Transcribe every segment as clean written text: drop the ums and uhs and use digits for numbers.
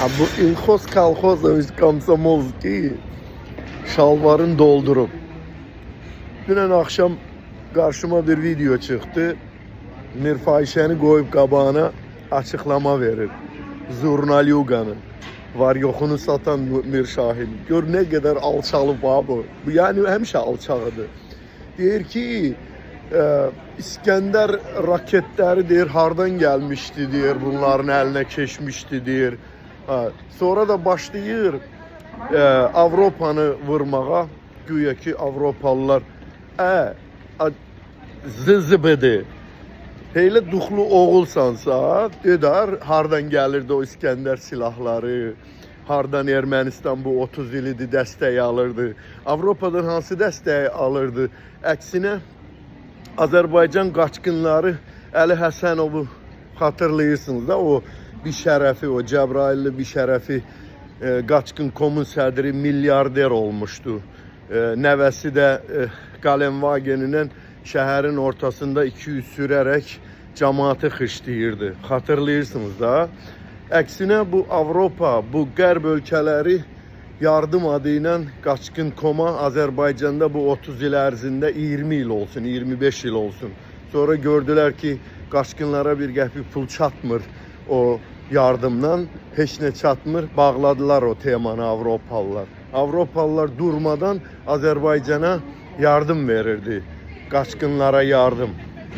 Bu ilxoz kalxoz demiş Komsomolski şalvarını doldurup. Dünən axşam karşıma bir video çıktı. Mir fahişəni qoyub qabağına açıqlama verir. Zurnalyuganın var yoxunu satan Mir Şahin. Gör ne kadar alçalıb bu. Bu yani həmişə alçağıdır. Deyir ki İskender raketleri deyir hardan gelmişti deyir, bunların eline keçmişti deyir. Sonra da başlayır Avropanı vurmağa. Güya ki Avropalılar zızıbıdı. Heylə duxlu oğulsansa, dedər, hardan gəlirdi o İskender silahları, hardan Ermənistan bu 30 ilidi dəstək alırdı, Avropadan hansı dəstəyi alırdı. Əksinə, Azərbaycan qaçqınları Əli Həsənovu xatırlayırsınız da, o bir şərəfi, o Cəbrayilli bir şərəfi qaçqın komun sədri milyarder olmuşdu. Nəvəsi də Qalenvagen'in şəhərin ortasında 200 sürərək cəmaatı xışlayırdı. Xatırlayırsınız da. Əksinə bu Avropa, bu qərb ölkələri yardım adı ilə qaçqın koma Azərbaycanda bu 30 il ərzində 20 il olsun, 25 il olsun. Sonra gördülər ki, qaçqınlara bir qəpik pul çatmır o yardımdan, heç nə çatmır. Bağladılar o temanı Avropalılar. Avropalılar durmadan Azərbaycana yardım verirdi. Qaçqınlara yardım.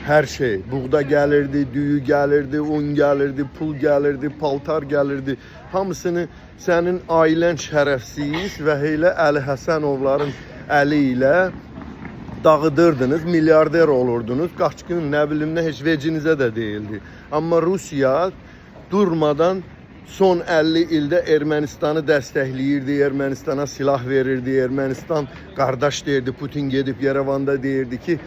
Hər şey. Buğda gəlirdi, düyü gəlirdi, un gəlirdi, pul gəlirdi, paltar gəlirdi. Hamısını sənin ailən şərəfsiz və elə Əli Həsənovların əli ilə dağıdırdınız, milyarder olurdunuz. Qaçqın nə bilim nə heç vecinizə də deyildi. Amma Rusiya durmadan son 50 ildə Ermənistanı dəstəkləyirdi, Ermənistana silah verirdi. Ermənistan qardaş deyirdi. Putin gedib Yerevanda deyirdi ki,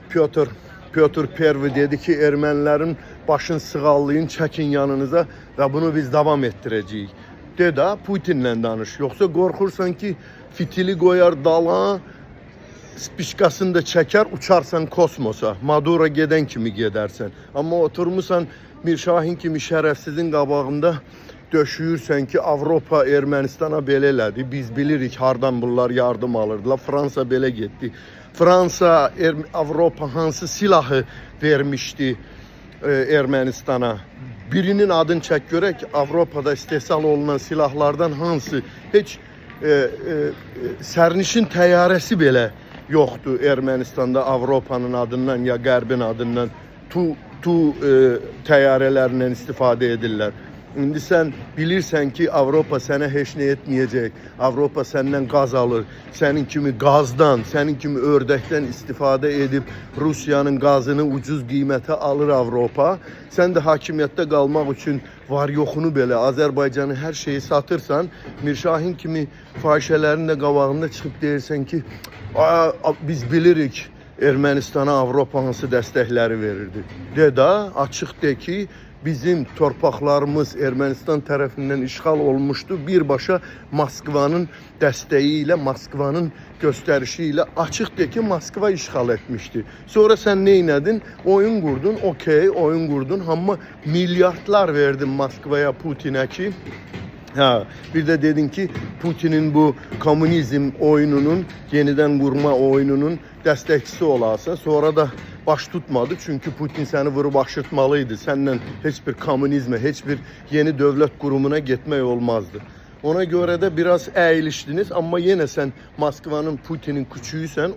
Pyotr Pervi dedi ki, ermənilərin başını sığallayın, çəkin yanınıza və bunu biz davam etdirəcəyik. De də Putinlə danış. Yoxsa qorxursan ki, fitili qoyar dala, spişkasını da çəkər, uçarsan kosmosa. Maduro gedən kimi gedərsən. Amma oturmusan Mir Şahin kimi şərəfsizin qabağında döşüyürsən ki, Avropa Ermənistana belə elədi. Biz bilirik hardan bunlar yardım alırdılar. Fransa belə getdi. Fransa, Avropa hansı silahı vermişdi Ermənistana? Birinin adını çək görək, Avropada istehsal olunan silahlardan hansı? Heç sərnişin təyyarəsi belə yoxdur Ermənistanda Avropanın adından ya Qərbin adından. Tu təyyarələrindən istifadə edirlər. İndi sən bilirsən ki, Avropa sənə heç nə etməyəcək. Avropa səndən qaz alır. Sənin kimi qazdan, sənin kimi ördəkdən istifadə edib Rusiyanın qazını ucuz qiymətə alır Avropa. Sən də hakimiyyətdə qalmaq üçün var yoxunu belə Azərbaycanı hər şeyi satırsan, Mir Şahin kimi fahişələrin də qabağında çıxıb deyirsən ki, biz bilirik Ermənistana Avropa hansı dəstəkləri verirdi. De də, açıq de ki, bizim torpaqlarımız Ermənistan tərəfindən işğal olmuşdu. Birbaşa Moskvanın dəstəyi ilə, Moskvanın göstərişi ilə açıq de ki, Moskva işğal etmişdi. Sonra sən nə etdin? Oyun qurdun, okey, oyun qurdun. Amma milyardlar verdin Moskvaya, Putinə ki, bir de dedin ki Putin'in bu komünizm oyununun, yeniden kurma oyununun dəstəkçisi olasın. Sonra da baş tutmadı. Çünkü Putin səni vurub aşırtmalıydı. Senden heç bir komünizme, heç bir yeni dövlət qurumuna getmək olmazdı. Ona göre de biraz əyilişdiniz. Ama yine sen Moskvanın, Putin'in küçüğüsən.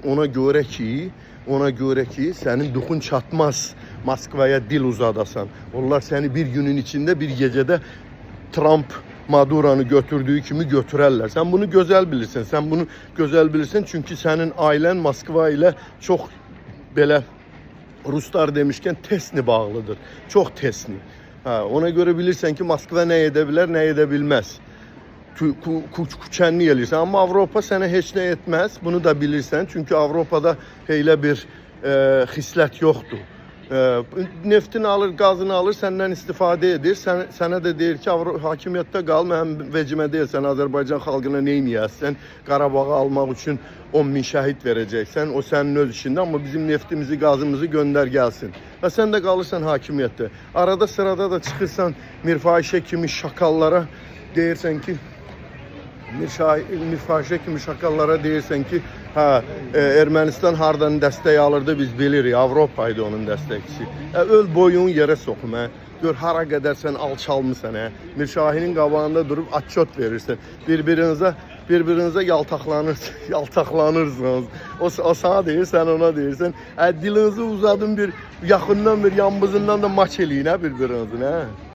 Ona göre ki senin duxun çatmaz Moskvaya dil uzadasan. Onlar seni bir günün içinde, bir gecede Trump Maduro'nu götürdüğü kimi götürərlər. Sen bunu gözəl bilirsən. Sen bunu gözəl bilirsən çünkü senin ailen Moskva ile çok belə Ruslar demişken tesni bağlıdır. Çok tesni. Ona göre bilirsən ki Moskva ne edebilir, ne edebilmez. Küçənli elirsən. Ama Avropa sənə heç nə etməz. Bunu da bilirsən. Çünkü Avropada elə bir xislət yoxdur. Neftini alır, gazını alır, senden istifadə edir. Sənə də deyir ki, hakimiyyətdə qal, mənim vecimə deyilsən, Azərbaycan xalqına neyniyəsən, Qarabağı almaq üçün 10.000 şəhid verəcəksən, o sənin öz işində, amma bizim neftimizi, qazımızı göndər gəlsin. Və sən də qalırsan hakimiyyətdə. Arada sırada da çıxırsan Mirfahişə kimi şakallara deyirsən ki, Mirfaşə kimi şakallara deyirsən ki, hə, Ermənistan hardan dəstək alırdı biz bilirik, Avropa idi onun dəstəkçisi. Öl boyun yerə soxum, hə. Gör hara qədər sən alçalmısan, hə. Mirşahinin qabağında durub atçot verirsən. Bir-birinizə yaltaqlanırsınız. O sana deyir, sən ona deyirsən. Dilinizi uzadın bir yaxından bir yanbızından da maç eləyin, hə, bir-birinizin, hə.